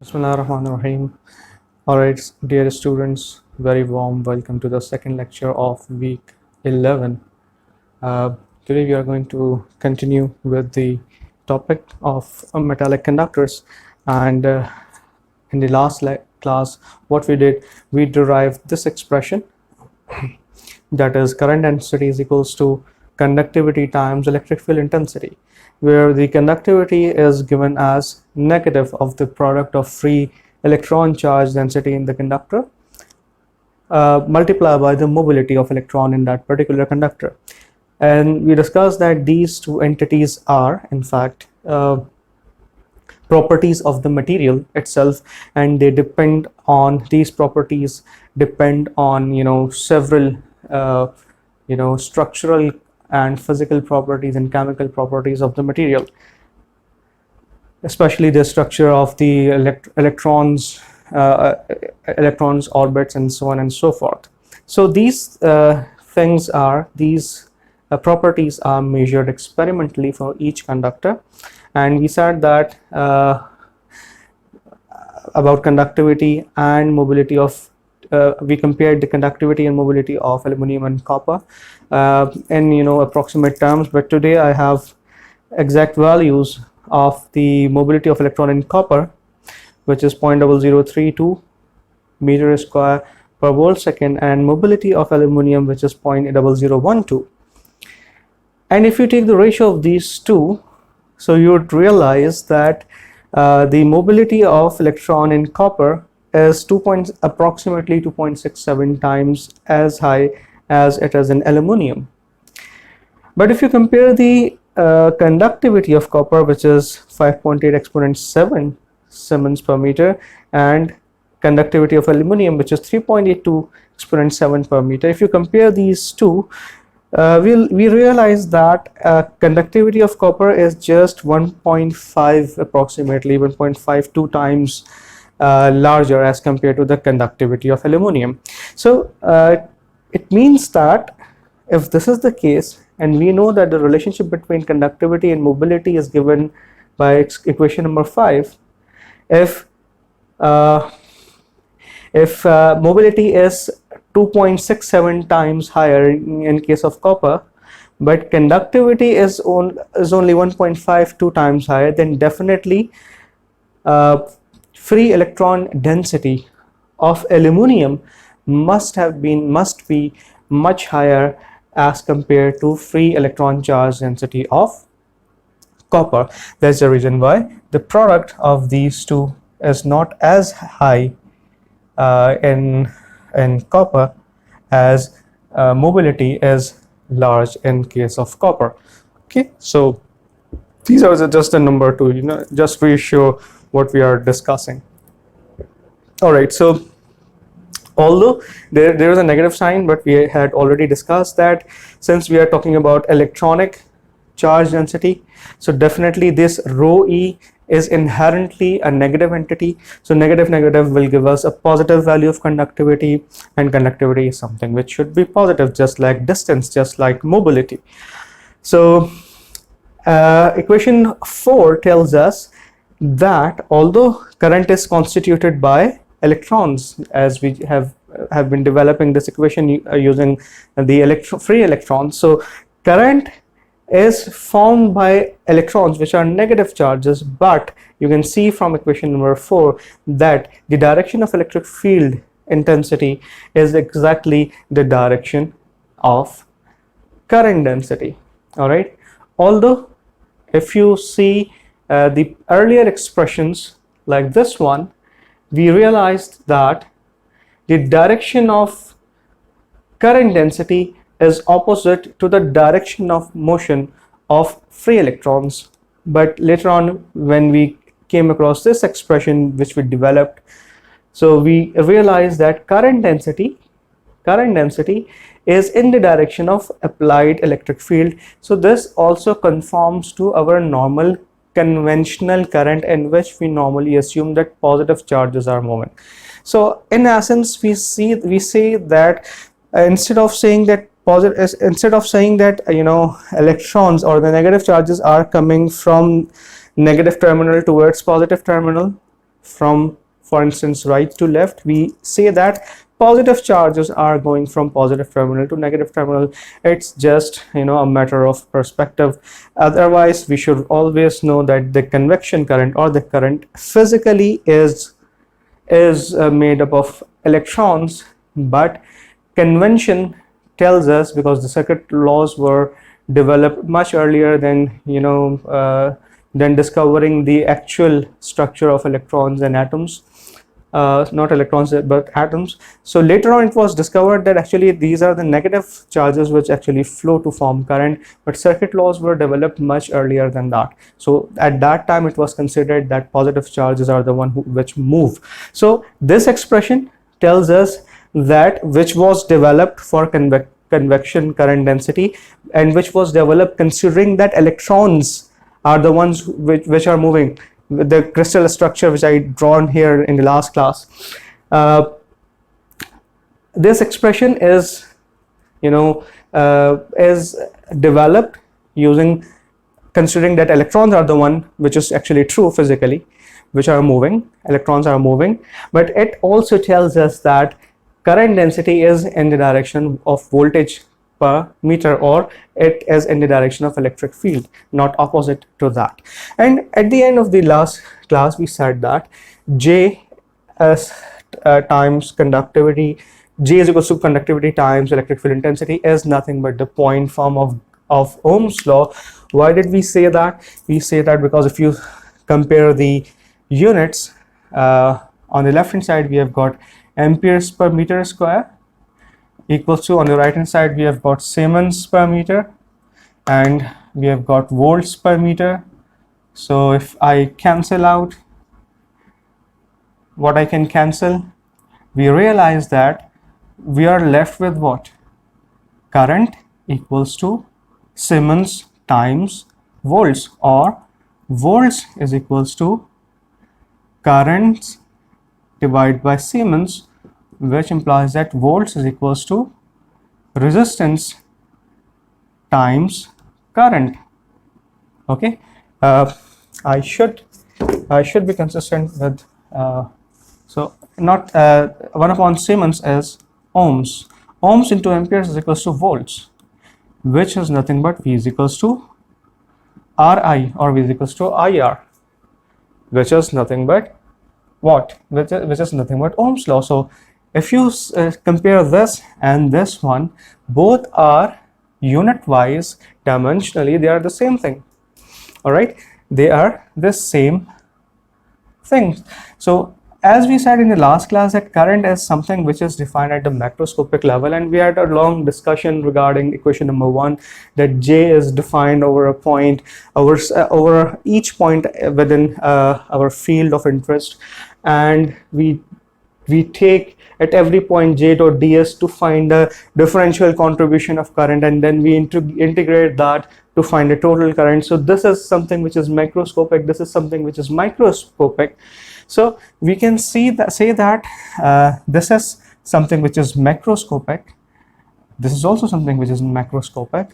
Bismillahirrahmanirrahim. Alright, dear students, very warm welcome to the second lecture of week 11. Today we are going to continue with the topic of metallic conductors, and in the last class what we did, we derived this expression, that is current density is equals to conductivity times electric field intensity, where the conductivity is given as negative of the product of free electron charge density in the conductor multiplied by the mobility of electron in that particular conductor. And we discussed that these two entities are in fact properties of the material itself, and they depend on these properties depend on several structural and physical properties and chemical properties of the material, especially the structure of the electrons, orbits, and so on and so forth. So these properties are measured experimentally for each conductor, and we said that about conductivity and mobility of we compared the conductivity and mobility of aluminum and copper in approximate terms, but today I have exact values of the mobility of electron in copper, which is 0.0032 meter square per volt second, and mobility of aluminum, which is 0.0012. And if you take the ratio of these two, so you would realize that the mobility of electron in copper is approximately 2.67 times as high as it is in aluminum. But if you compare the conductivity of copper, which is 5.8 exponent 7 Siemens per meter, and conductivity of aluminum, which is 3.82 exponent 7 per meter, if you compare these two, we realize that conductivity of copper is just 1.5 approximately 1.52 times larger as compared to the conductivity of aluminum. So it means that if this is the case, and we know that the relationship between conductivity and mobility is given by equation number 5, if mobility is 2.67 times higher in case of copper, but conductivity is only 1.52 times higher, then definitely free electron density of aluminum must be much higher as compared to free electron charge density of copper. That's the reason why the product of these two is not as high in copper as mobility is large in case of copper. Okay, so these are just a number to just reassure what we are discussing. All right, so although there is a negative sign, but we had already discussed that since we are talking about electronic charge density, so definitely this rho e is inherently a negative entity. So negative will give us a positive value of conductivity, and conductivity is something which should be positive, just like distance, just like mobility. So equation 4 tells us that although current is constituted by electrons, as we have been developing this equation using the free electrons, so current is formed by electrons which are negative charges, but you can see from equation number 4 that the direction of electric field intensity is exactly the direction of current density. All right, although if you see the earlier expressions like this one, we realized that the direction of current density is opposite to the direction of motion of free electrons. But later on, when we came across this expression which we developed, so we realized that current density is in the direction of applied electric field. So this also conforms to our normal conventional current, in which we normally assume that positive charges are moving. So in essence, we say that instead of saying that electrons or the negative charges are coming from negative terminal towards positive terminal, from, for instance, right to left, we say that positive charges are going from positive terminal to negative terminal. It's just, you know, a matter of perspective. Otherwise, we should always know that the convection current or the current physically is made up of electrons, but convention tells us, because the circuit laws were developed much earlier than, you know, than discovering the actual structure of electrons and atoms, not electrons but atoms. So later on it was discovered that actually these are the negative charges which actually flow to form current, but circuit laws were developed much earlier than that. So at that time it was considered that positive charges are the one which move. So this expression tells us that which was developed for convection current density, and which was developed considering that electrons are the ones which are moving, with the crystal structure which I drawn here in the last class. This expression is, you know, is developed using considering that electrons are the one which is actually true physically, which are moving, electrons are moving, but it also tells us that current density is in the direction of voltage per meter, or it is in the direction of electric field, not opposite to that. And at the end of the last class we said that J times conductivity, J is equals to conductivity times electric field intensity, is nothing but the point form of Ohm's law. Why did we say that? We say that because if you compare the units, on the left hand side we have got amperes per meter square equals to, on the right hand side we have got Siemens per meter, and we have got volts per meter. So if I cancel out what I can cancel, we realize that we are left with what? Current equals to Siemens times volts, or volts is equals to current divided by Siemens, which implies that volts is equals to resistance times current. Okay, I should be consistent with so not 1 upon Siemens is ohms. Ohms into amperes is equals to volts, which is nothing but V is equals to Ri, or V is equals to IR, which is nothing but what? Which is nothing but Ohm's law. So if you compare this and this one, both are unit wise, dimensionally they are the same thing. All right, they are the same thing. So as we said in the last class, that current is something which is defined at the macroscopic level, and we had a long discussion equation number 1, that J is defined over a point, over each point within our field of interest, and we take at every point J dot ds to find the differential contribution of current, and then we integrate that to find the total current. So this is something which is macroscopic, this is something which is microscopic. So we can say that this is something which is macroscopic, this is also something which is macroscopic,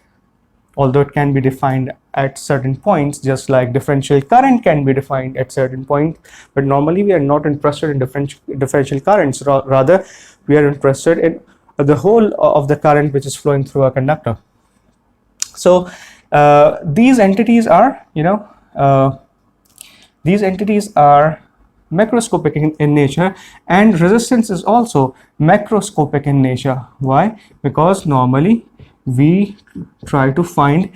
although it can be defined at certain points, just like differential current can be defined at certain point. But normally we are not interested in differential currents, rather we are interested in the whole of the current which is flowing through a conductor. So these entities are, these entities are macroscopic in nature, and resistance is also macroscopic in nature. Why? Because normally we try to find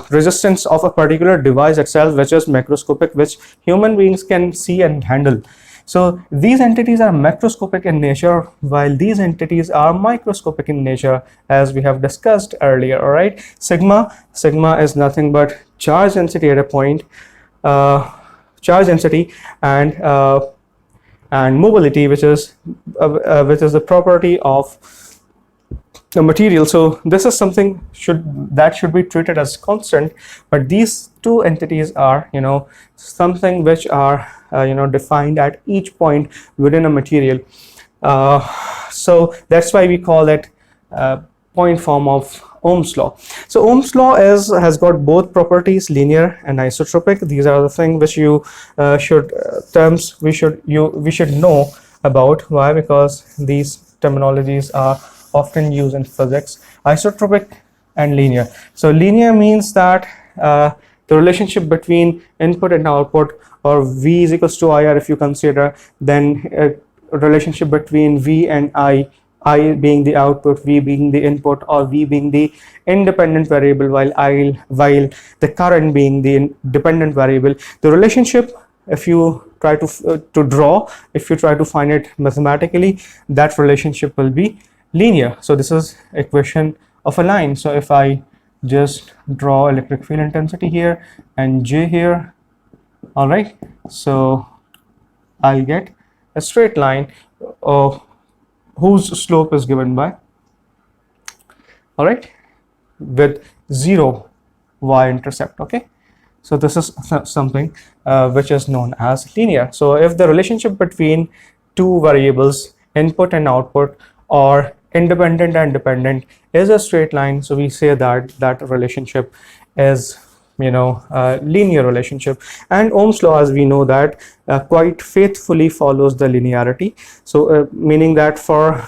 resistance of a particular device itself, which is macroscopic, which human beings can see and handle. So these entities are macroscopic in nature, while these entities are microscopic in nature, as we have discussed earlier. All right, sigma is nothing but charge density at a point, charge density, and mobility, which is the property of the material. So this is something that should be treated as constant, but these two entities are something which are defined at each point within a material. So that's why we call it point form of Ohm's law. So Ohm's law has got both properties, linear and isotropic. These are the things which you terms we should know about. Why? Because these terminologies are often used in physics. Isotropic and linear. So linear means that the relationship between input and output, or V is equals to IR if you consider, then a relationship between V and I being the output, V being the input, or V being the independent variable, while the current being the dependent variable. The relationship, if you try if you try to find it mathematically, that relationship will be linear. So this is equation of a line. So if I just draw electric field intensity here and J here, all right, so I'll get a straight line whose slope is given by, all right, with 0 y-intercept. Okay, so this is something which is known as linear. So if the relationship between two variables, input and output, or independent and dependent, is a straight line, so we say that that relationship is linear relationship. And Ohm's law, as we know, that quite faithfully follows the linearity. So meaning that for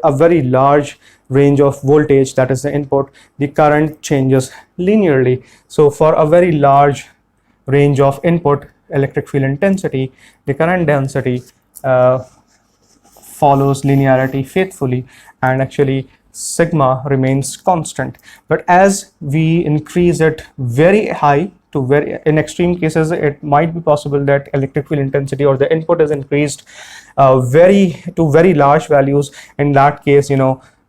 a very large range of voltage, that is the input, the current changes linearly. So for a very large range of input electric field intensity, the current density follows linearity faithfully, and actually sigma remains constant. But as we increase it very high to in extreme cases, it might be possible that electric field intensity or the input is increased very large values. In that case,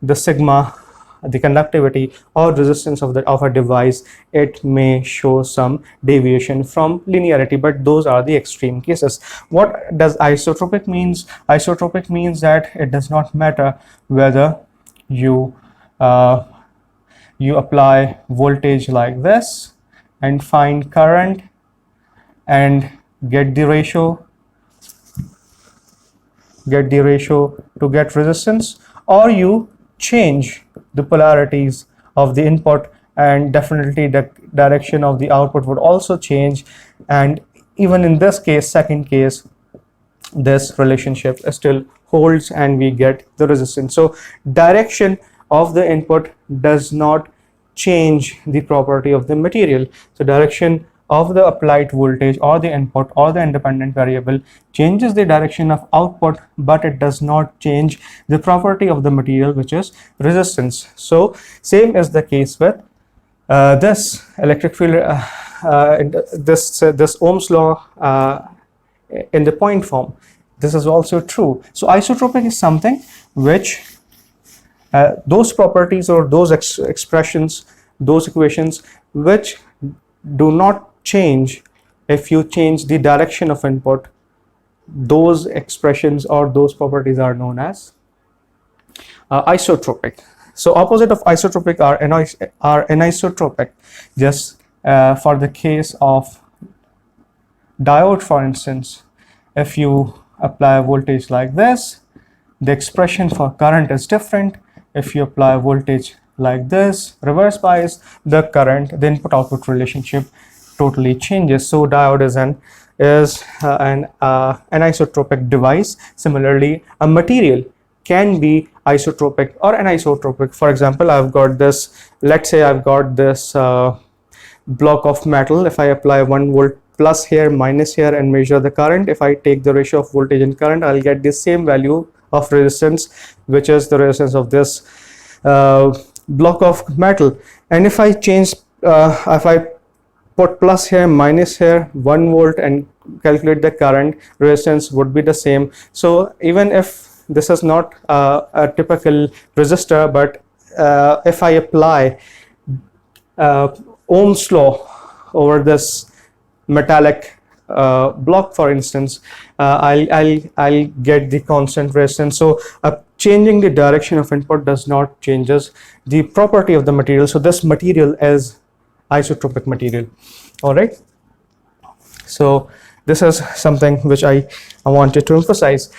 the sigma, the conductivity or resistance of a device, it may show some deviation from linearity, but those are the extreme cases. What does isotropic means? Isotropic means that it does not matter whether you apply voltage like this and find current and get the ratio to get resistance, or you change the polarities of the input, and definitely the direction of the output would also change. And even in this case, second case, this relationship still holds and we get the resistance. So direction of the input does not change the property of the material. So direction of the applied voltage or the input or the independent variable changes the direction of output, but it does not change the property of the material, which is resistance. So same is the case with this electric field, this Ohm's law in the point form. This is also true. So isotropic is something which those properties or those expressions, those equations which do not change if you change the direction of input, those expressions or those properties are known as isotropic. So opposite of isotropic are anisotropic. Just for the case of diode, for instance, if you apply a voltage like this, the expression for current is different. If you apply a voltage like this, reverse bias, the input output relationship totally changes. So diode is an anisotropic device. Similarly, a material can be isotropic or anisotropic. For example, I've got this, let's say I've got this block of metal. If I apply 1 volt plus here, minus here, and measure the current, if I take the ratio of voltage and current, I'll get the same value of resistance, which is the resistance of this block of metal. And if I change, if I put plus here, minus here, 1 volt, and calculate the current, resistance would be the same. So even if this is not a typical resistor, but if I apply Ohm's law over this metallic block, for instance, I'll get the constant resistance. So changing the direction of input does not changes the property of the material. So this material is isotropic material. All right, so this is something which I wanted to emphasize.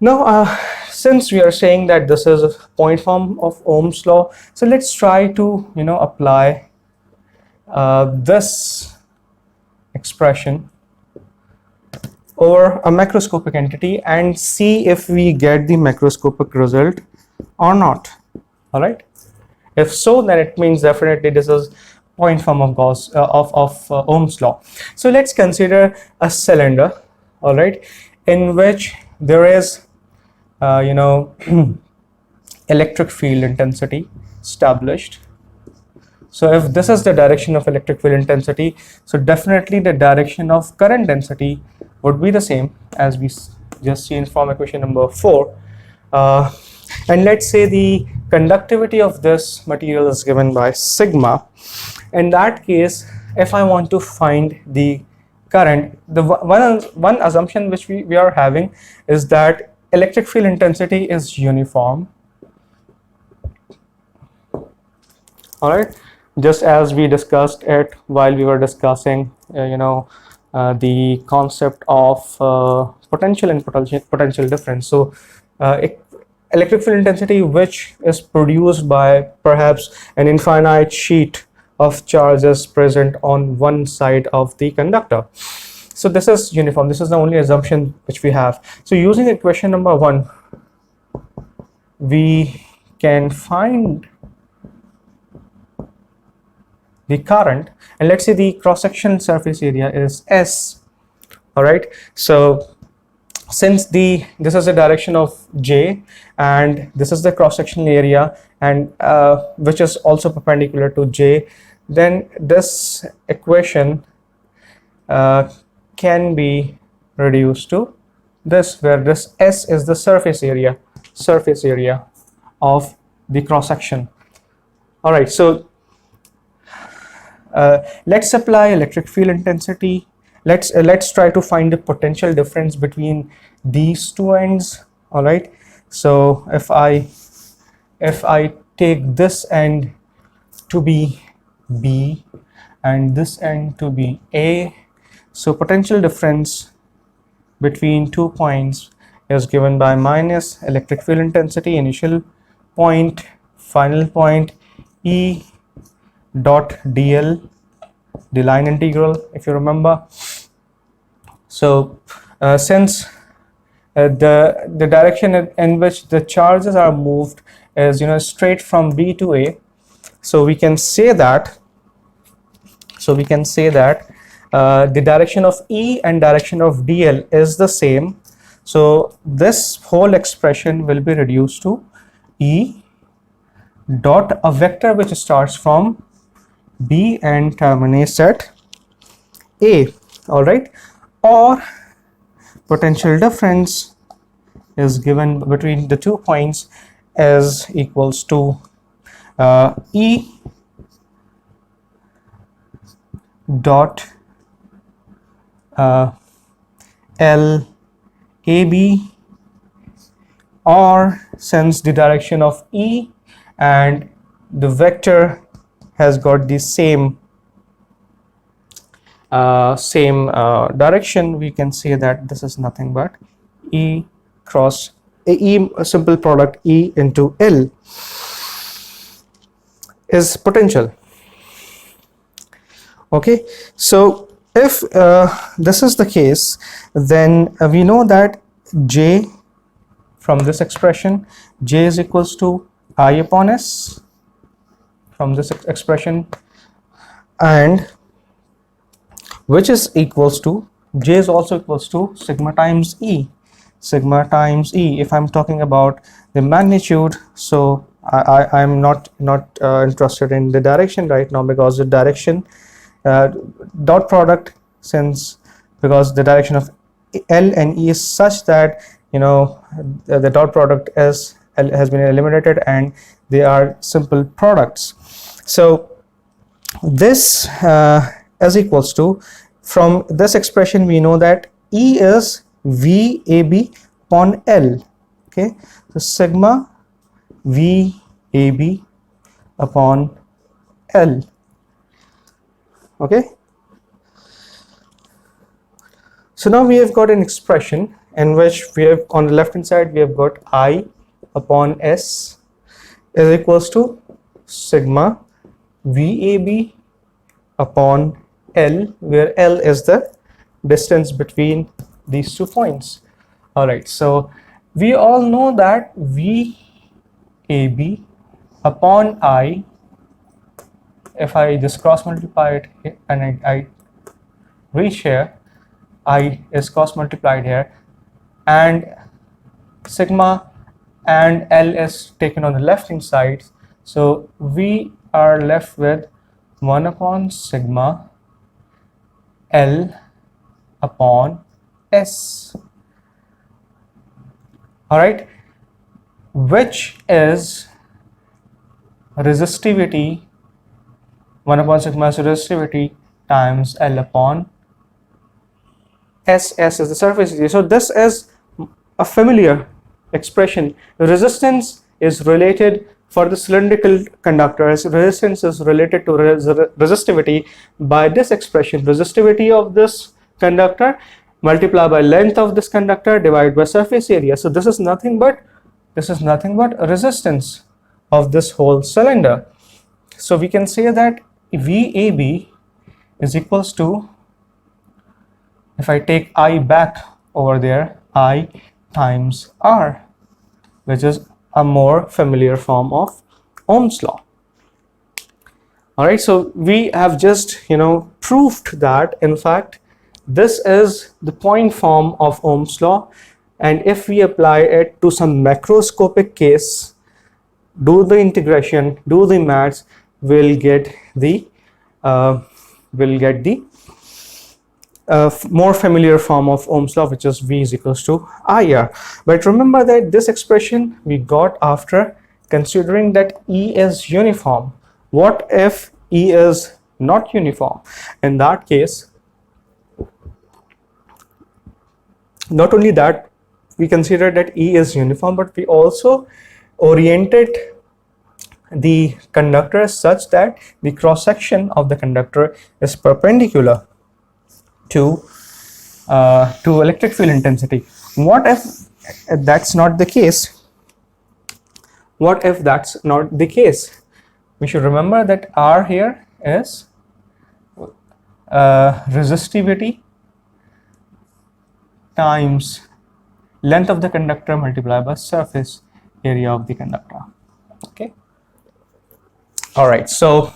Now, since we are saying that this is a point form of Ohm's law, so let's try to apply this expression over a macroscopic entity and see if we get the macroscopic result or not. All right. If so, then it means definitely this is point form of Gauss of Ohm's law. So let's consider a cylinder, all right, in which there is electric field intensity established. So if this is the direction of electric field intensity, so definitely the direction of current density would be the same as we just seen from equation number 4. And let's say the conductivity of this material is given by sigma. In that case, if I want to find the current, the one assumption which we are having is that electric field intensity is uniform. All right, just as we discussed it while we were discussing the concept of potential and potential difference. So electric field intensity which is produced by perhaps an infinite sheet of charges present on one side of the conductor. So this is uniform. This is the only assumption which we have. So using equation number 1, we can find the current, and let's say the cross-section surface area is S. All right. So since this is the direction of J and this is the cross-sectional area, and which is also perpendicular to J, then this equation can be reduced to this, where this S is the surface area of the cross section. All right, so let's apply electric field intensity. Let's try to find the potential difference between these two ends. All right, so if I take this end to be B and this end to be A, so potential difference between 2 points is given by minus electric field intensity initial point, final point, E dot dl, the line integral, if you remember. So since the direction in which the charges are moved is straight from B to A, so we can say that the direction of E and direction of dl is the same. So this whole expression will be reduced to E dot a vector which starts from B and terminates at A. All right, or potential difference is given between the 2 points is equals to E dot L AB, or since the direction of E and the vector has got the same direction, we can say that this is nothing but E cross a simple product E into L is potential. Okay, so if this is the case, then we know that J, from this expression, J is equals to I upon S from this expression, and which is equals to, J is also equals to sigma times E. If I'm talking about the magnitude, so I'm not interested in the direction right now, because the direction dot product, because the direction of L and E is such that the dot product has been eliminated and they are simple products. So this is equals to, from this expression we know that E is VAB upon L. Okay, so sigma VAB upon L. Okay, so now we have got an expression in which we have, on the left hand side, we have got I upon S is equals to sigma VAB upon L, where L is the distance between these 2 points. All right, so we all know that VAB upon I, if I just cross multiply it and I reach here, I is cross multiplied here, and sigma and L is taken on the left hand side, so we are left with 1 upon sigma L upon S. All right, which is resistivity, 1 upon sigma is resistivity times L upon S. S is the surface area. So this is a familiar expression. Resistance is related for the cylindrical conductors. Resistance is related to resistivity by this expression: resistivity of this conductor multiplied by length of this conductor divided by surface area. So this is nothing but resistance of this whole cylinder. So we can say that VAB is equals to, if I take I back over there, I times R, which is a more familiar form of Ohm's law. All right, so we have just proved that in fact this is the point form of Ohm's law, and if we apply it to some macroscopic case, do the integration, do the maths, we'll get the more familiar form of Ohm's law, which is V is equals to IR. But remember that this expression we got after considering that E is uniform. What if E is not uniform? In that case, not only that, we consider that E is uniform, but we also oriented the conductor such that the cross section of the conductor is perpendicular to electric field intensity. What if that's not the case? What if that's not the case? We should remember that R here is resistivity times length of the conductor multiplied by surface area of the conductor. Okay. All right. So,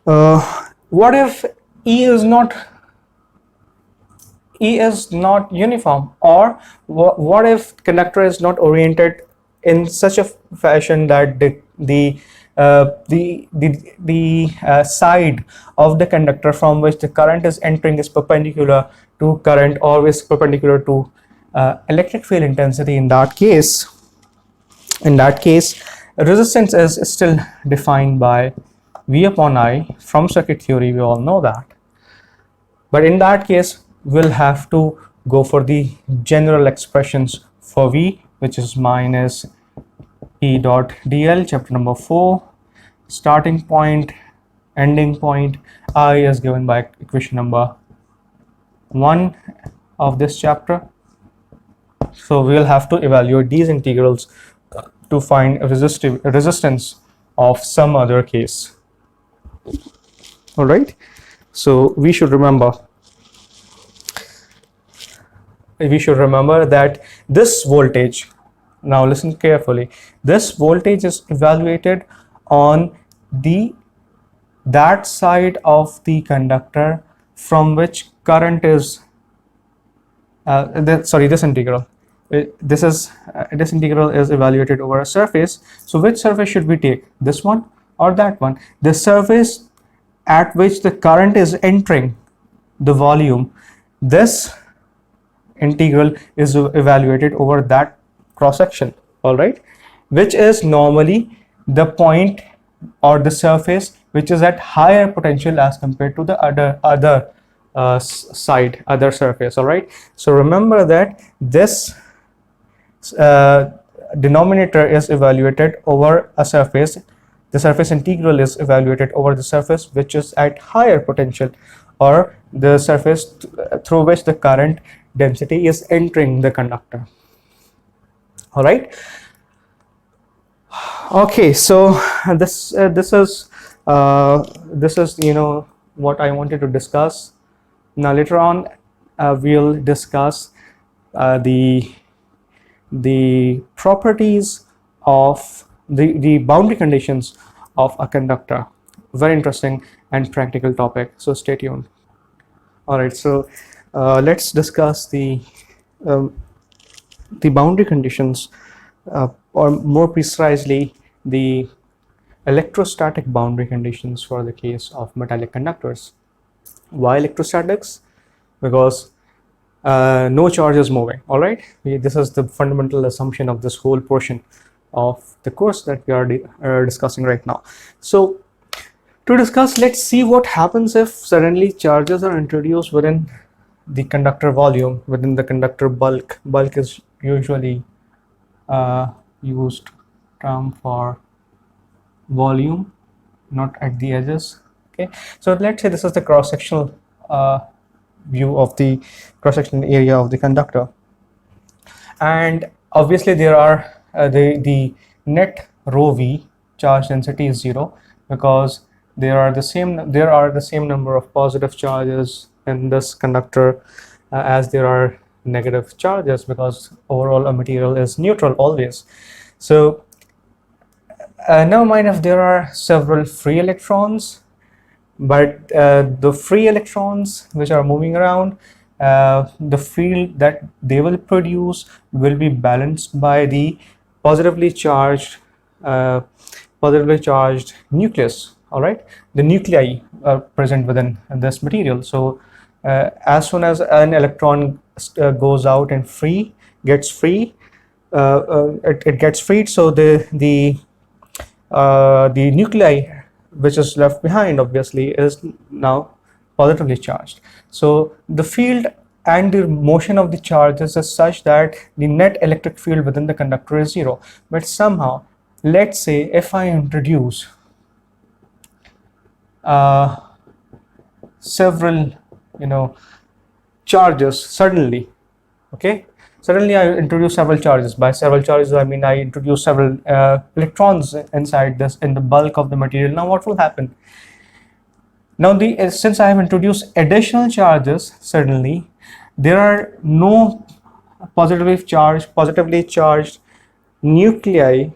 what if E is not uniform, or what if conductor is not oriented in such a fashion that the side of the conductor from which the current is entering is perpendicular to current, always perpendicular to electric field intensity? In that case, resistance is still defined by V upon I. From circuit theory, we all know that. But in that case, we'll have to go for the general expressions for V, which is minus E dot dl, chapter number 4, starting point, ending point. I is given by equation number 1 of this chapter. So we'll have to evaluate these integrals to find resistance of some other case. All right, so we should remember that this voltage, now listen carefully, this voltage is evaluated on that side of the conductor from which current is this integral. This integral is evaluated over a surface. So which surface should we take, this one or that one? The surface at which the current is entering the volume, this integral is evaluated over that cross section. All right, which is normally the point or the surface which is at higher potential as compared to the other surface. All right, so remember that this denominator is evaluated over a surface. The surface integral is evaluated over the surface which is at higher potential, or the surface through which the current density is entering the conductor. All right. Okay, so this is what I wanted to discuss. Now later on we'll discuss the properties of the boundary conditions of a conductor. Very interesting and practical topic, so stay tuned. All right, so let's discuss um, the boundary conditions, or more precisely the electrostatic boundary conditions for the case of metallic conductors. Why electrostatics? Because no charge is moving. All right, this is the fundamental assumption of this whole portion of the course that we are discussing right now. So to discuss, let's see what happens if suddenly charges are introduced within the conductor volume, within the conductor bulk. Bulk is usually used term for volume, not at the edges. Okay, so let's say this is the cross-sectional view of the cross-sectional area of the conductor, and obviously there are the net rho v charge density is 0, because there are the same number of positive charges in this conductor as there are negative charges, because overall a material is neutral always. So never mind if there are several free electrons, but the free electrons which are moving around, the field that they will produce will be balanced by the positively charged nucleus. All right, the nuclei are present within this material. So as soon as an electron goes out and gets freed, so the nuclei which is left behind obviously is now positively charged. So the field and the motion of the charges is such that the net electric field within the conductor is 0. But somehow, let's say if I introduce several charges suddenly, okay, suddenly I introduce several charges. By several charges I mean I introduce several electrons inside in the bulk of the material. Now what will happen? Now since I have introduced additional charges suddenly, there are no positively charged nuclei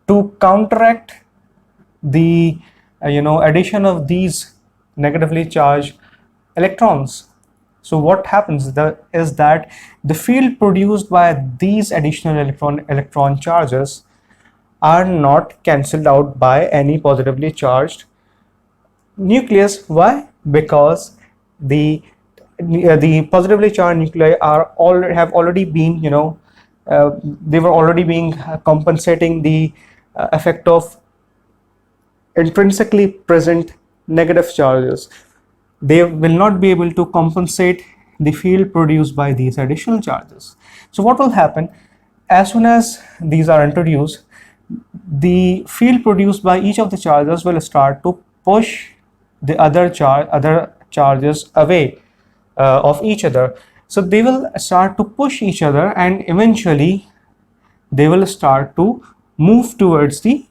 to counteract the addition of these negatively charged electrons. So what happens is that the field produced by these additional electron charges are not cancelled out by any positively charged nucleus. Why? Because the positively charged nuclei have already been they were already being compensating the effect of intrinsically present negative charges. They will not be able to compensate the field produced by these additional charges. So what will happen? As soon as these are introduced, the field produced by each of the charges will start to push the other charges away of each other. So they will start to push each other, and eventually they will start to move towards the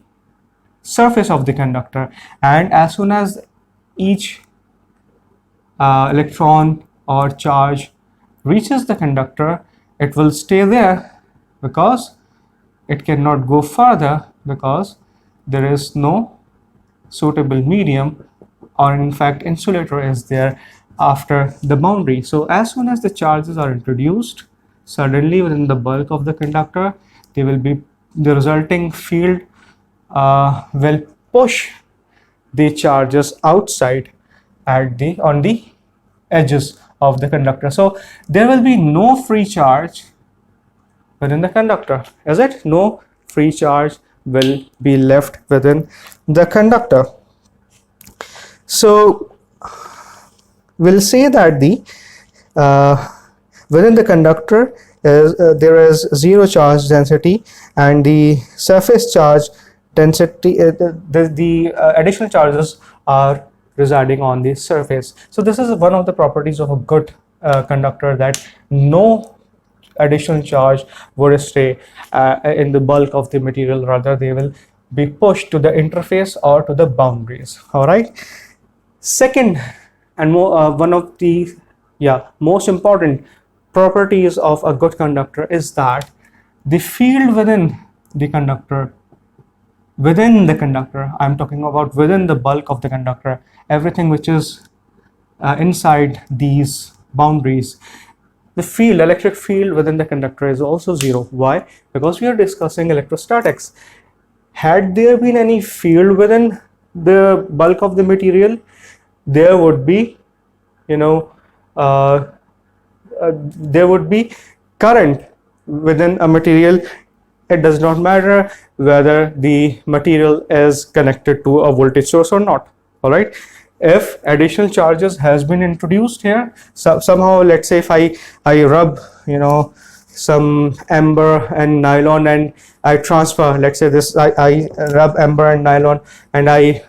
surface of the conductor. And as soon as each electron or charge reaches the conductor, it will stay there because it cannot go further, because there is no suitable medium, or in fact insulator is there after the boundary. So as soon as the charges are introduced suddenly within the bulk of the conductor, the resulting field will push the charges outside on the edges of the conductor. So there will be no free charge within the conductor, is it? No free charge will be left within the conductor. So we'll say that within the conductor there is 0 charge density, and the surface charge density, the additional charges are residing on the surface. So this is one of the properties of a good conductor that no additional charge would stay in the bulk of the material, rather they will be pushed to the interface or to the boundaries. All right. Second, and one of the most important properties of a good conductor is that the field within the conductor, I'm talking about within the bulk of the conductor, everything which is inside these boundaries, the field, electric field within the conductor is also zero. Why? Because we are discussing electrostatics. Had there been any field within the bulk of the material, there would be, there would be current within a material. It does not matter whether the material is connected to a voltage source or not. All right. If additional charges has been introduced here, somehow, let's say if I rub some amber and nylon and I transfer, let's say this, I rub amber and nylon and I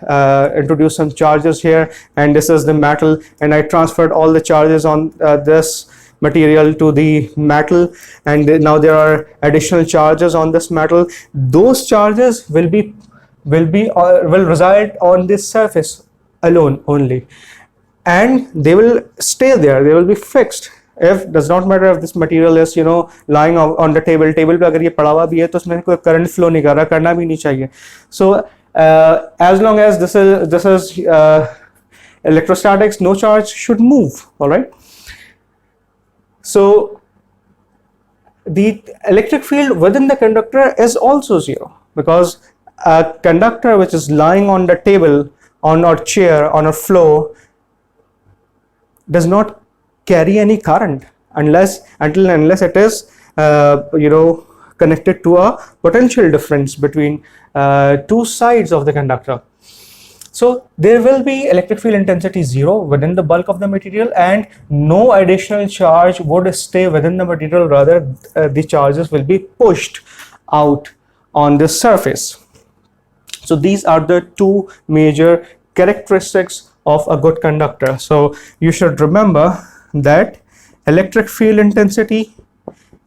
introduce some charges here, and this is the metal, and I transferred all the charges on this material to the metal, and now there are additional charges on this metal. Those charges will reside on this surface alone only, and they will stay there, they will be fixed. If does not matter if this material is lying on the table पे अगर ये पड़ा हुआ भी है तो उसमें कोई current flow नहीं कर रहा, करना भी नहीं चाहिए. So as long as this is electrostatics, no charge should move. All right. So the electric field within the conductor is also zero, because a conductor which is lying on the table, on a chair, on a floor, does not carry any current unless it is connected to a potential difference between two sides of the conductor. So there will be electric field intensity zero within the bulk of the material, and no additional charge would stay within the material, rather the charges will be pushed out on this surface. So these are the two major characteristics of a good conductor. So you should remember that electric field intensity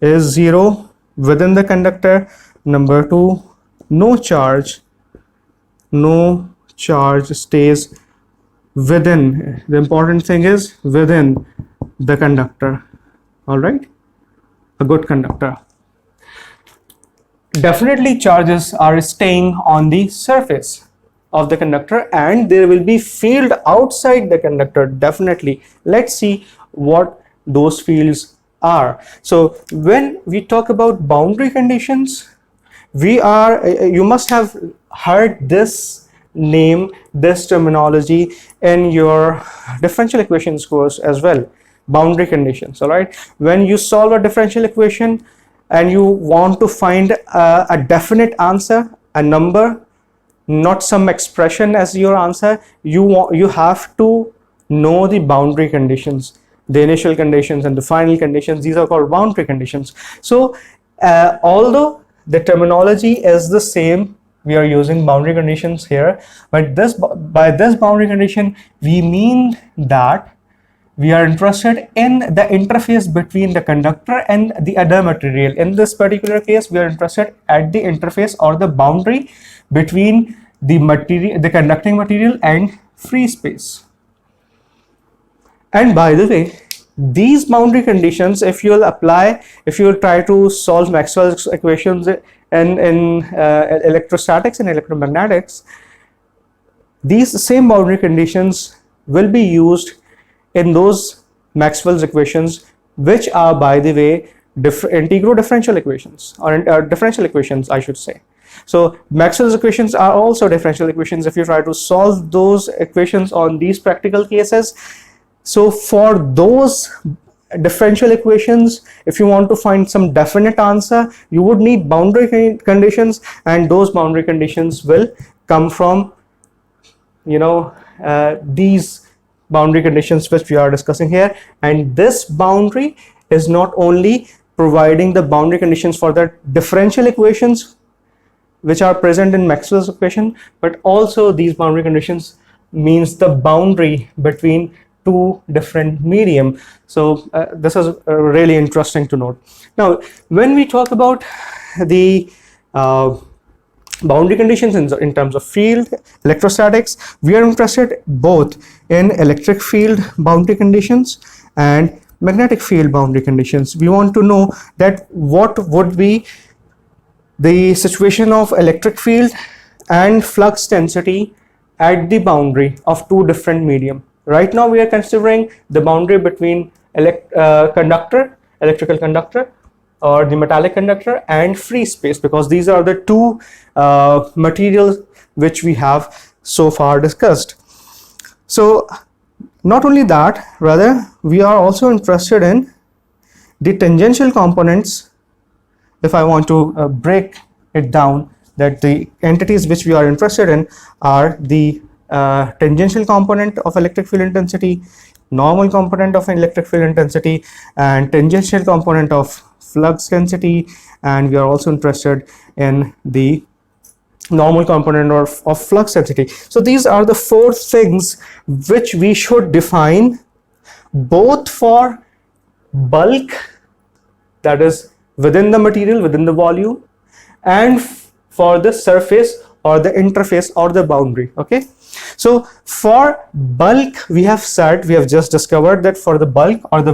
is zero within the conductor. Number two, no charge stays within. The important thing is within the conductor. All right, a good conductor. Definitely charges are staying on the surface of the conductor, and there will be field outside the conductor, definitely. Let's see what those fields are. So when we talk about boundary conditions, you must have heard this name, this terminology in your differential equations course as well. Boundary conditions. All right, when you solve a differential equation and you want to find a definite answer, a number, not some expression as your answer, you have to know the boundary conditions, the initial conditions and the final conditions. These are called boundary conditions. So although the terminology is the same, we are using boundary conditions here, but by this boundary condition we mean that we are interested in the interface between the conductor and the other material. In this particular case, we are interested at the interface or the boundary between the conducting material and free space. And by the way, these boundary conditions, if you will try to solve Maxwell's equations in electrostatics and electromagnetics, these same boundary conditions will be used in those Maxwell's equations, which are, by the way, integral differential equations, or differential equations, I should say. So Maxwell's equations are also differential equations if you try to solve those equations on these practical cases. So for those differential equations, if you want to find some definite answer, you would need boundary conditions, and those boundary conditions will come from these boundary conditions which we are discussing here. And this boundary is not only providing the boundary conditions for the differential equations which are present in Maxwell's equation, but also these boundary conditions means the boundary between two different medium. So this is really interesting to note. Now, when we talk about the boundary conditions in terms of field electrostatics, we are interested both in electric field boundary conditions and magnetic field boundary conditions. We want to know that what would be the situation of electric field and flux density at the boundary of two different medium. Right now we are considering the boundary between electrical conductor or the metallic conductor and free space, because these are the two materials which we have so far discussed. So not only that, rather we are also interested in the tangential components. If I want to break it down, that the entities which we are interested in are the tangential component of electric field intensity, normal component of electric field intensity, and tangential component of flux density, and we are also interested in the normal component of flux density. So these are the four things which we should define both for bulk, that is within the material, within the volume, and for the surface or the interface or the boundary. Okay, so for bulk, we have just discovered that for the bulk or the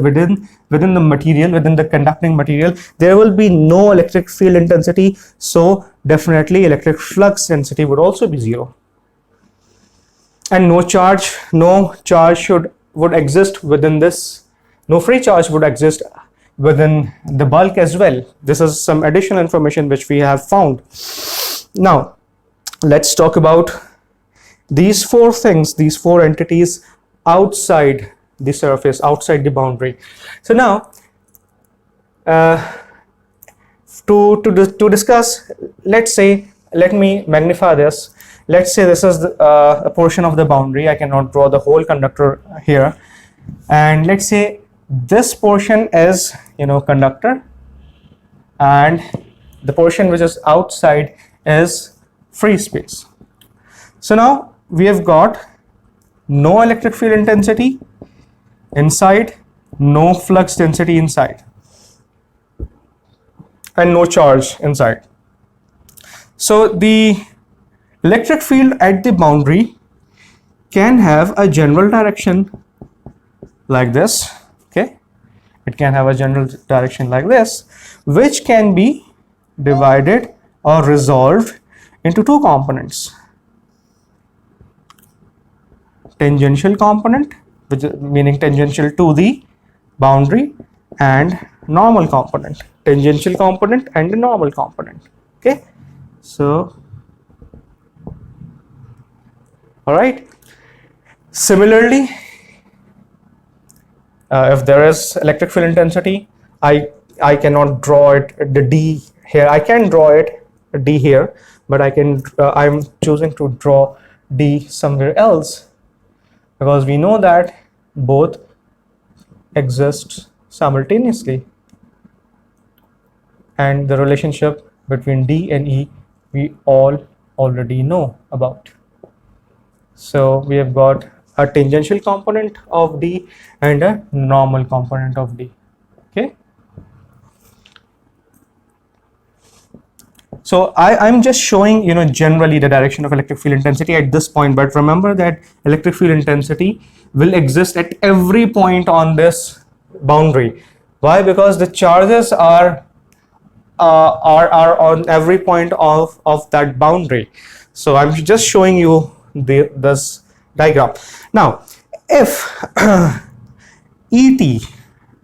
within the material, within the conducting material, there will be no electric field intensity, so definitely electric flux density would also be zero, and no charge would exist within this, no free charge would exist within the bulk as well. This is some additional information which we have found. Now let's talk about these four things, these four entities outside the surface, outside the boundary. So now to discuss, let me magnify this. Let's say this is a portion of the boundary. I cannot draw the whole conductor here, and let's say this portion is conductor, and the portion which is outside is free space. So now we have got no electric field intensity inside, no flux density inside, and no charge inside. So the electric field at the boundary can have a general direction like this. Okay, it can have a general direction like this, which can be divided or resolved into two components: tangential component, which is meaning tangential to the boundary, and normal component, tangential component and the normal component. Okay, so all right, similarly, if there is electric field intensity, I cannot draw it the D here. I can draw it D here, but I'm choosing to draw D somewhere else, because we know that both exist simultaneously, and the relationship between D and E we all already know about. So we have got a tangential component of D and a normal component of D. Okay, so I'm just showing generally the direction of electric field intensity at this point, but remember that electric field intensity will exist at every point on this boundary. Why? Because the charges are on every point of that boundary. So I'm just showing you this diagram. Now if ET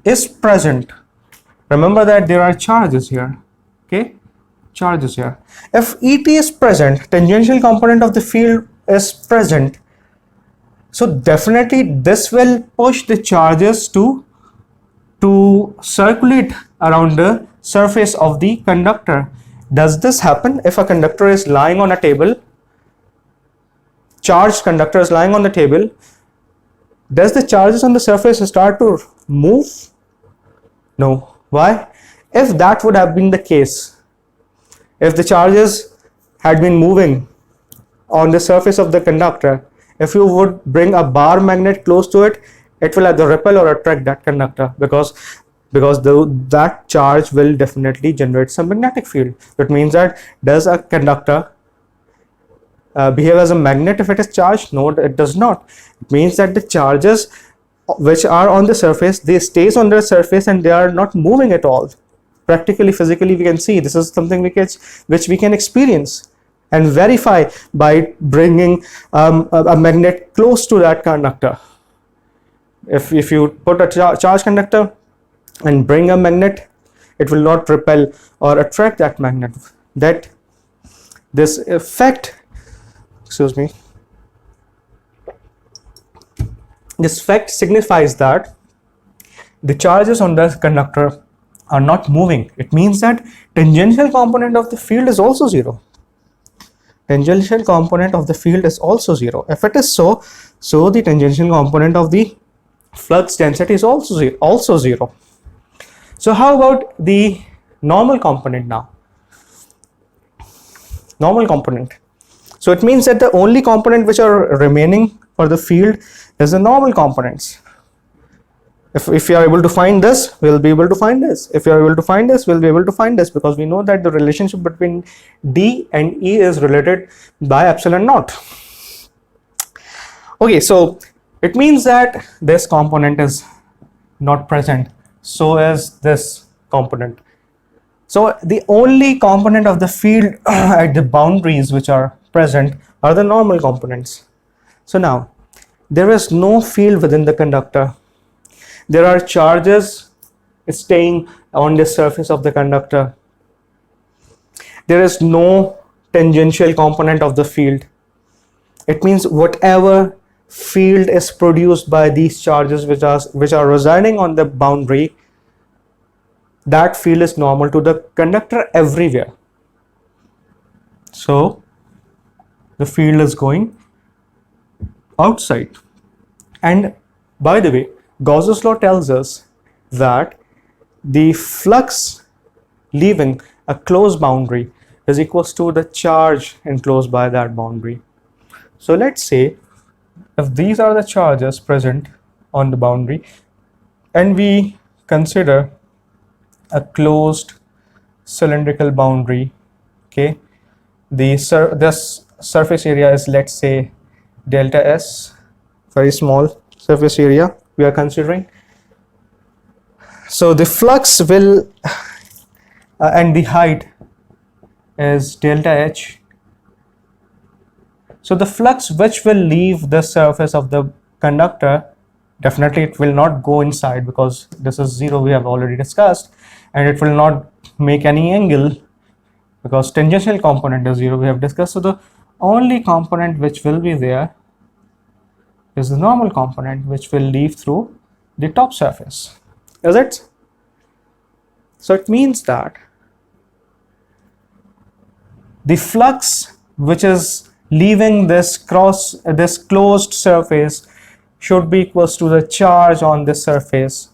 is present, remember that there are charges here. Okay, charges here. If ET is present, tangential component of the field is present, so definitely this will push the charges to circulate around the surface of the conductor. Does this happen if a conductor is lying on a table? Charged conductor is lying on the table. Does the charges on the surface start to move? No. Why? If that would have been the case, if the charges had been moving on the surface of the conductor, if you would bring a bar magnet close to it, it will either repel or attract that conductor, because that charge will definitely generate some magnetic field. That means that, does a conductor behave as a magnet if it is charged? No, it does not. It means that the charges which are on the surface, they stays on the surface and they are not moving at all. Practically, physically, we can see this is something which we can experience and verify by bringing a magnet close to that conductor. If you put a charged conductor and bring a magnet, it will not repel or attract that magnet. That this effect, excuse me, this fact signifies that the charges on the conductor are not moving. It means that tangential component of the field is also zero. Tangential component of the field is also zero. If it is so, the tangential component of the flux density is also zero. So how about the normal component now? Normal component. So it means that the only component which are remaining for the field is the normal components. If you are able to find this, we'll be able to find this. If you are able to find this, we'll be able to find this, because we know that the relationship between D and E is related by epsilon naught. Okay, so it means that this component is not present, so is this component. So the only component of the field at the boundaries which are present are the normal components. So now, there is no field within the conductor. There are charges staying on the surface of the conductor. There is no tangential component of the field. It means whatever field is produced by these charges which are residing on the boundary, that field is normal to the conductor everywhere. So the field is going outside. And by the way, Gauss's law tells us that the flux leaving a closed boundary is equals to the charge enclosed by that boundary. So let's say if these are the charges present on the boundary and we consider a closed cylindrical boundary, okay, this surface area is, let's say, delta S, very small surface area we are considering. So the flux will and the height is delta H. So the flux which will leave the surface of the conductor, definitely it will not go inside because this is zero, we have already discussed, and it will not make any angle because tangential component is zero, we have discussed. So the only component which will be there is the normal component which will leave through the top surface. Is it? So it means that the flux which is leaving this closed surface should be equals to the charge on this surface.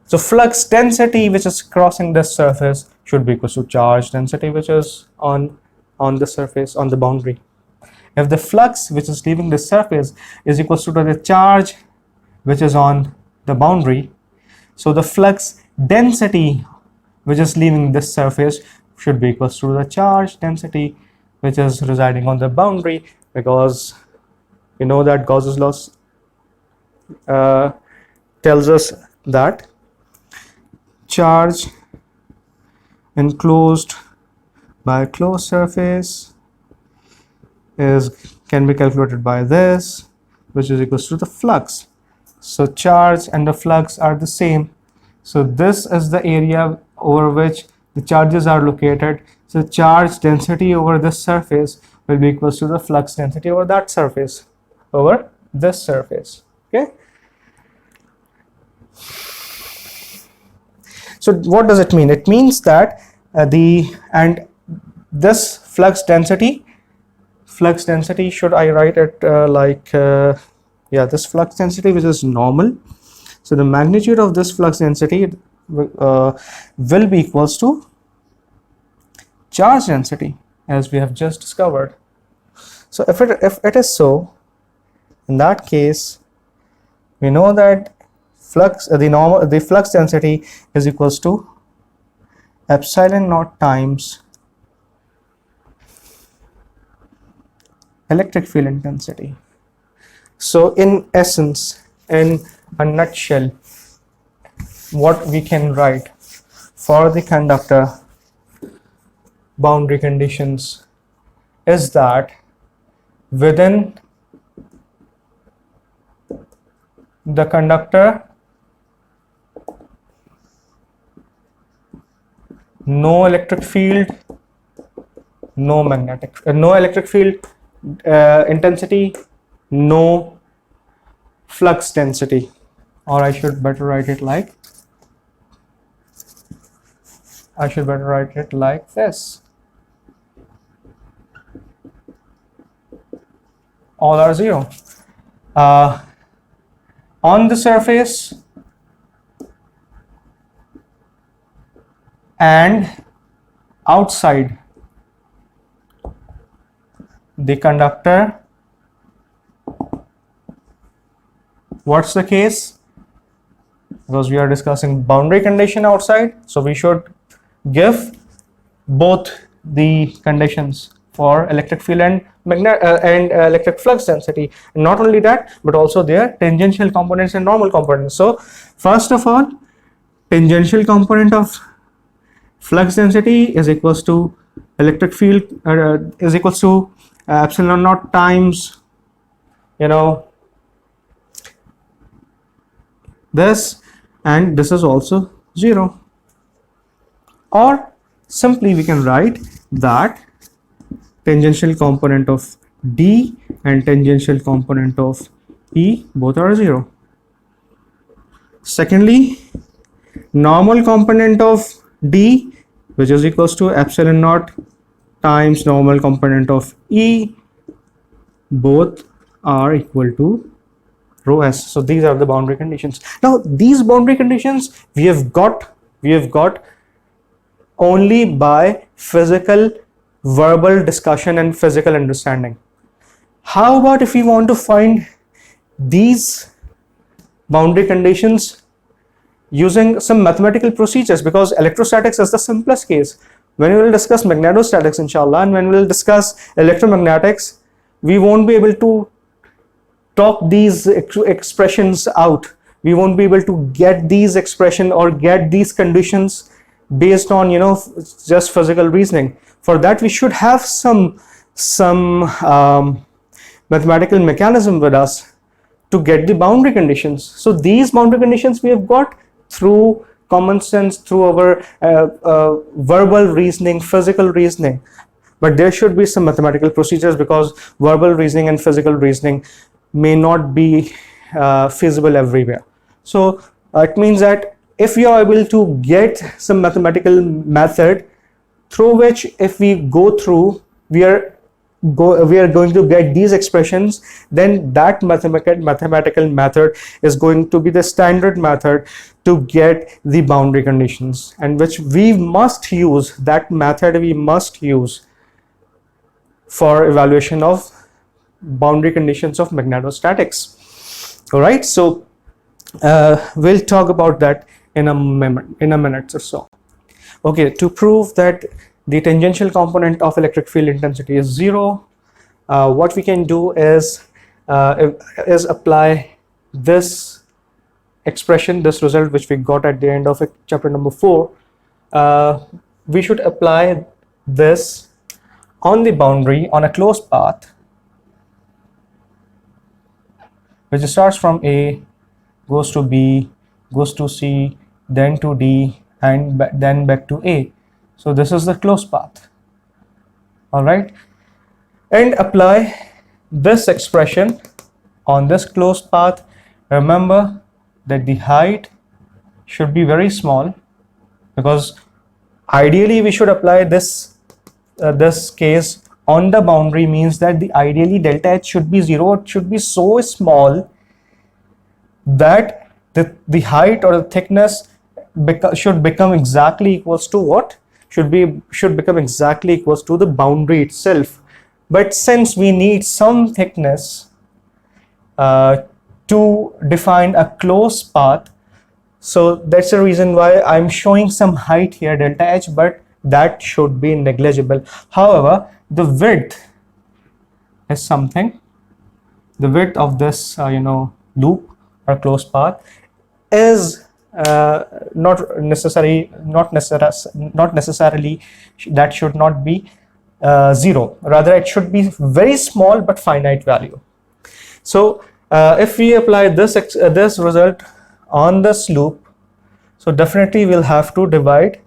So flux density which is crossing this surface should be equals to charge density which is on the surface, on the boundary. If the flux which is leaving the surface is equals to the charge which is on the boundary, so the flux density which is leaving this surface should be equals to the charge density which is residing on the boundary, because we know that Gauss's law tells us that charge enclosed by a closed surface can be calculated by this, which is equals to the flux. So charge and the flux are the same. So this is the area over which the charges are located. So charge density over this surface will be equals to the flux density over that surface, over this surface. Okay. So what does it mean? It means that this flux density, should I write it this flux density which is normal. So the magnitude of this flux density will be equals to charge density, as we have just discovered. So if it is so, in that case We know that the flux density is equals to epsilon naught times electric field intensity. So in essence, in a nutshell, what we can write for the conductor boundary conditions is that within the conductor, no electric field, no electric field intensity, no flux density, or I should better write it like this. All are zero. On the surface and outside the conductor, what's the case? Because we are discussing boundary condition outside, so we should give both the conditions for electric field and electric flux density. And not only that, but also their tangential components and normal components. So first of all, tangential component of flux density is equals to electric field is equals to epsilon naught times, this, and this is also 0. Or simply we can write that tangential component of D and tangential component of E both are 0. Secondly, normal component of D, which is equals to epsilon naught times normal component of E, both are equal to rho s. So these are the boundary conditions. Now these boundary conditions we have got only by physical verbal discussion and physical understanding. How about if we want to find these boundary conditions using some mathematical procedures? Because electrostatics is the simplest case. When we will discuss magnetostatics inshallah, and when we will discuss electromagnetics, we won't be able to talk these expressions out. We won't be able to get these expressions or get these conditions based on just physical reasoning. For that we should have some mathematical mechanism with us to get the boundary conditions. So these boundary conditions we have got through common sense, through our verbal reasoning, physical reasoning. But there should be some mathematical procedures, because verbal reasoning and physical reasoning may not be feasible everywhere. So it means that if you are able to get some mathematical method through which, if we go through, we are going to get these expressions, then that mathematical method is going to be the standard method to get the boundary conditions, and which we must use, that method we must use for evaluation of boundary conditions of magnetostatics. All right, so we'll talk about that in a minute or so. Okay, to prove that the tangential component of electric field intensity is 0, what we can do is apply this expression, this result which we got at the end of chapter number 4. We should apply this on the boundary on a closed path which starts from A, goes to B, goes to C, then to D, and then back to A. So this is the closed path. All right, and apply this expression on this closed path. Remember that the height should be very small, because ideally we should apply this case on the boundary, means that the ideally delta H should be 0. It should be so small that the height or the thickness should become exactly equals to what? Should become exactly equals to the boundary itself. But since we need some thickness to define a closed path. So that's the reason why I'm showing some height here, delta h, but that should be negligible. However, the width is something, the width of this loop or closed path is not necessarily that should not be 0. Rather, it should be very small but finite value. So if we apply this result on this loop, so definitely we'll have to divide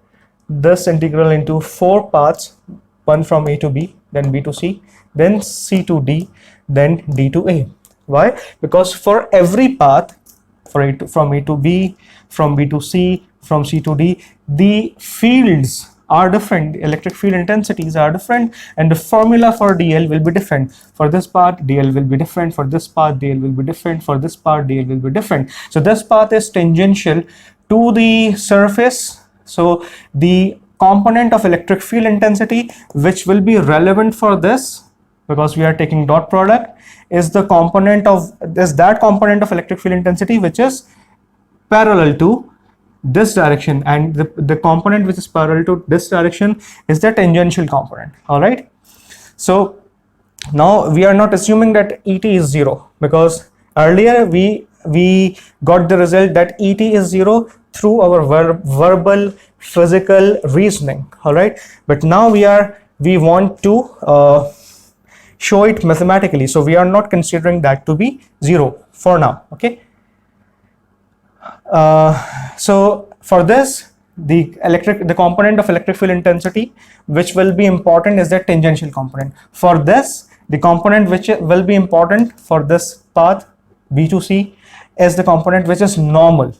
this integral into 4 paths, one from A to B, then B to C, then C to D, then D to A. Why? Because for every path, from A to B, from B to C, from C to D, the fields are different, the electric field intensities are different, and the formula for DL will be different. For this path, DL will be different, for this path, DL will be different, for this path, DL will be different. So this path is tangential to the surface. So the component of electric field intensity which will be relevant for this, because we are taking dot product, is that component of electric field intensity which is parallel to this direction, and the component which is parallel to this direction is the tangential component. All right, so now we are not assuming that ET is 0, because earlier we got the result that ET is 0 through our verbal physical reasoning. All right, but now we want to show it mathematically, so we are not considering that to be 0 for now. Okay, so for this, the component of electric field intensity which will be important is the tangential component. For this, the component which will be important for this path B to C is the component which is normal,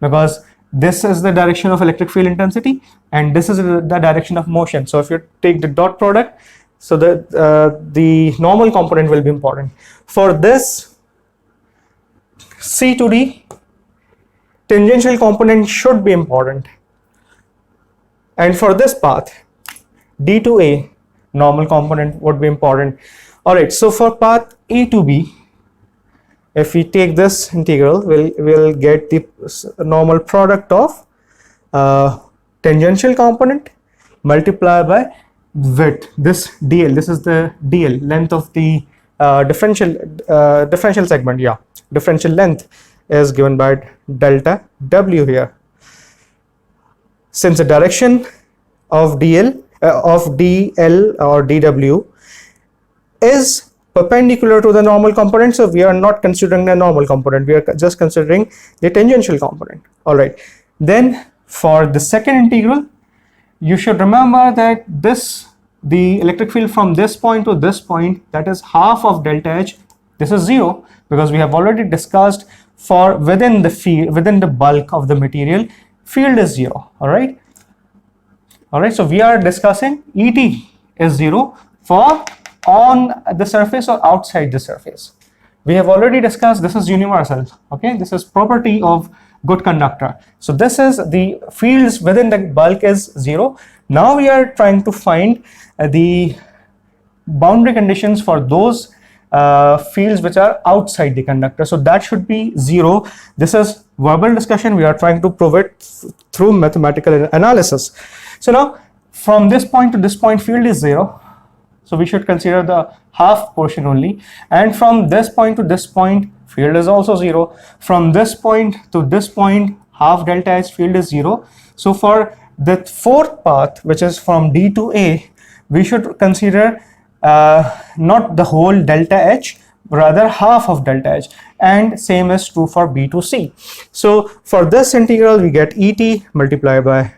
because this is the direction of electric field intensity and this is the direction of motion. So if you take the dot product, so the normal component will be important. For this C to D, tangential component should be important, and for this path D to A, normal component would be important. All right, so for path A to B, if we take this integral, we'll get the normal product of tangential component multiplied by width, this DL, this is the DL, length of the differential segment. Yeah, differential length is given by delta W here. Since the direction of DL or DW is perpendicular to the normal component, so we are not considering the normal component, we are just considering the tangential component. All right, then for the second integral, you should remember that the electric field from this point to this point, that is half of delta H. This is 0 because we have already discussed for within the bulk of the material, field is 0. All right, so we are discussing ET is 0 for on the surface or outside the surface. We have already discussed this is universal. Okay, this is property of good conductor. So this is the fields within the bulk is 0. Now we are trying to find the boundary conditions for those fields which are outside the conductor. So that should be 0. This is verbal discussion. We are trying to prove it through mathematical analysis. So now from this point to this point, field is 0. So we should consider the half portion only. And from this point to this point, field is also 0. From this point to this point, half delta H, field is 0. So for the fourth path, which is from D to A, we should consider not the whole delta H, rather half of delta H, and same is true for B to C. So for this integral, we get ET multiplied by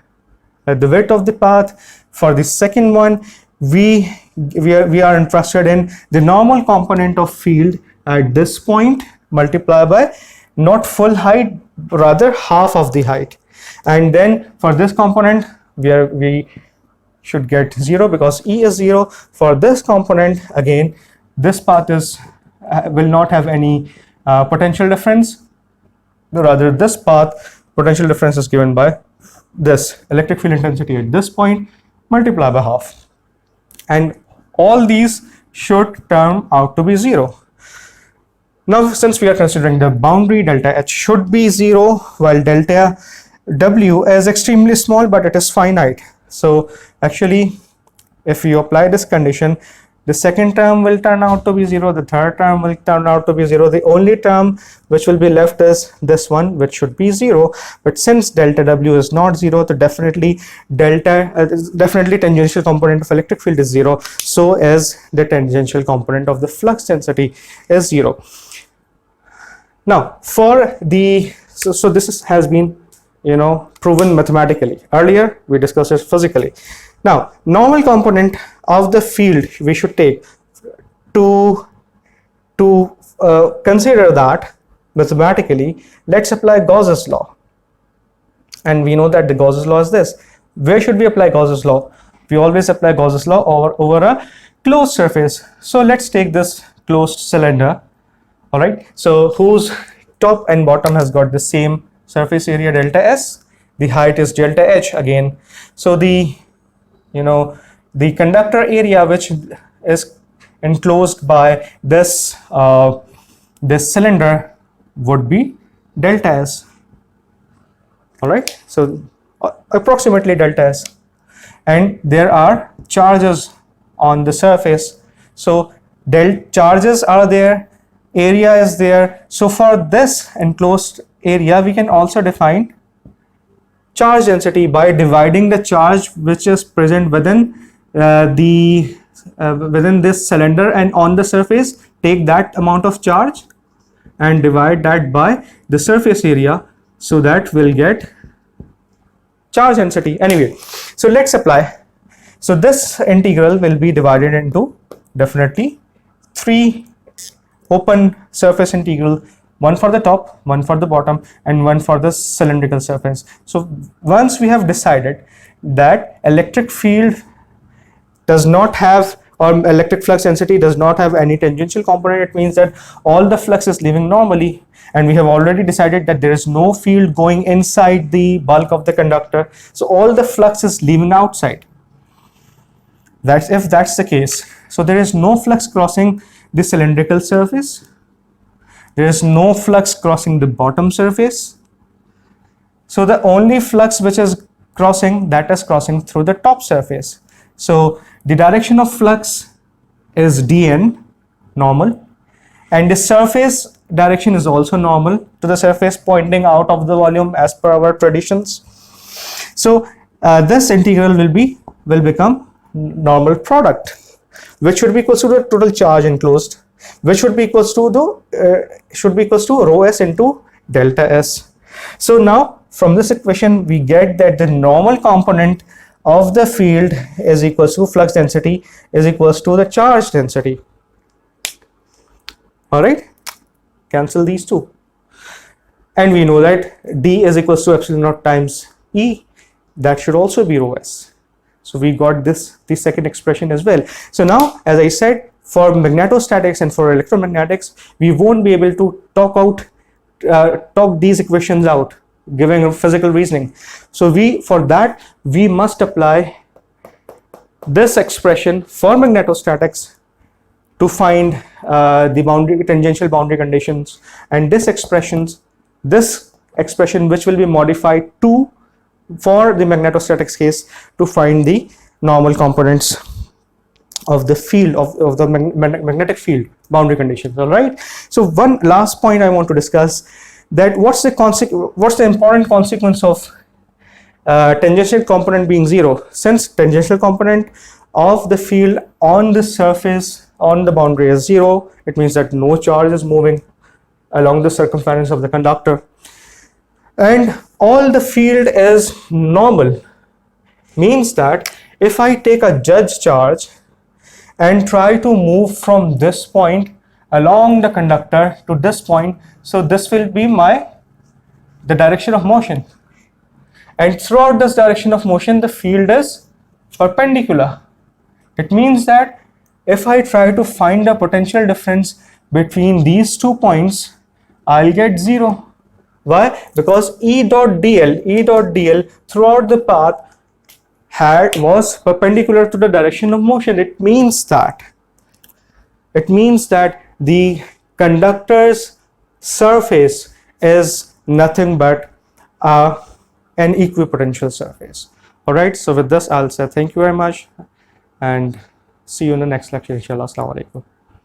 the width of the path. For the second one, we are interested in the normal component of field at this point multiplied by not full height, rather half of the height. And then for this component, we should get 0 because E is 0. For this component, again, this path will not have any potential difference. Rather, this path potential difference is given by this electric field intensity at this point multiplied by half. And all these should turn out to be 0. Now, since we are considering the boundary, delta H should be 0, while delta W is extremely small, but it is finite. So actually, if you apply this condition, the second term will turn out to be 0, the third term will turn out to be 0. The only term which will be left is this one, which should be 0. But since delta W is not 0, so definitely tangential component of electric field is 0. So is the tangential component of the flux density is 0. Now, for the so this has been proven mathematically. Earlier we discussed it physically. Now, normal component of the field we should take to consider that mathematically. Let's apply Gauss's law, and we know that the Gauss's law is this. Where should we apply Gauss's law? We always apply Gauss's law over a closed surface. So let's take this closed cylinder. All right, so whose top and bottom has got the same surface area delta S, the height is delta H again. So the conductor area which is enclosed by this this cylinder would be delta S. All right, so approximately delta S, and there are charges on the surface. So charges are there, area is there. So for this enclosed area, we can also define charge density by dividing the charge which is present within within this cylinder and on the surface. Take that amount of charge and divide that by the surface area, so that we'll get charge density. Anyway, so let's apply. So this integral will be divided into definitely 3 open surface integral, one for the top, one for the bottom, and one for the cylindrical surface. So once we have decided that electric field does not have, or electric flux density does not have any tangential component, it means that all the flux is leaving normally, and we have already decided that there is no field going inside the bulk of the conductor, so all the flux is leaving outside. That's if that's the case. So there is no flux crossing the cylindrical surface, there is no flux crossing the bottom surface. So the only flux which is crossing, that is crossing through the top surface. So the direction of flux is dn, normal, and the surface direction is also normal to the surface pointing out of the volume as per our traditions. So this integral will become normal product, which should be equal to the total charge enclosed, which should be equals to rho s into delta S. So now from this equation we get that the normal component of the field is equals to flux density is equals to the charge density. All right, cancel these two, and we know that D is equals to epsilon naught times E, that should also be rho s. So we got the second expression as well. So now, as I said, for magnetostatics and for electromagnetics, we won't be able to talk these equations out, giving a physical reasoning. So for that we must apply this expression for magnetostatics to find the tangential boundary conditions, and this expression which will be modified for the magnetostatics case to find the normal components of the field of the magnetic field boundary conditions. All right, so one last point I want to discuss, that what's the important consequence of tangential component being 0. Since tangential component of the field on the surface on the boundary is 0, it means that no charge is moving along the circumference of the conductor, and all the field is normal, means that if I take a judge charge and try to move from this point along the conductor to this point, so this will be the direction of motion, and throughout this direction of motion the field is perpendicular. It means that if I try to find the potential difference between these 2 points, I'll get 0. Why? Because E dot dl throughout the path was perpendicular to the direction of motion. It means that the conductor's surface is nothing but an equipotential surface. All right, so with this I'll say thank you very much and see you in the next lecture, inshallah. Assalamu alaikum.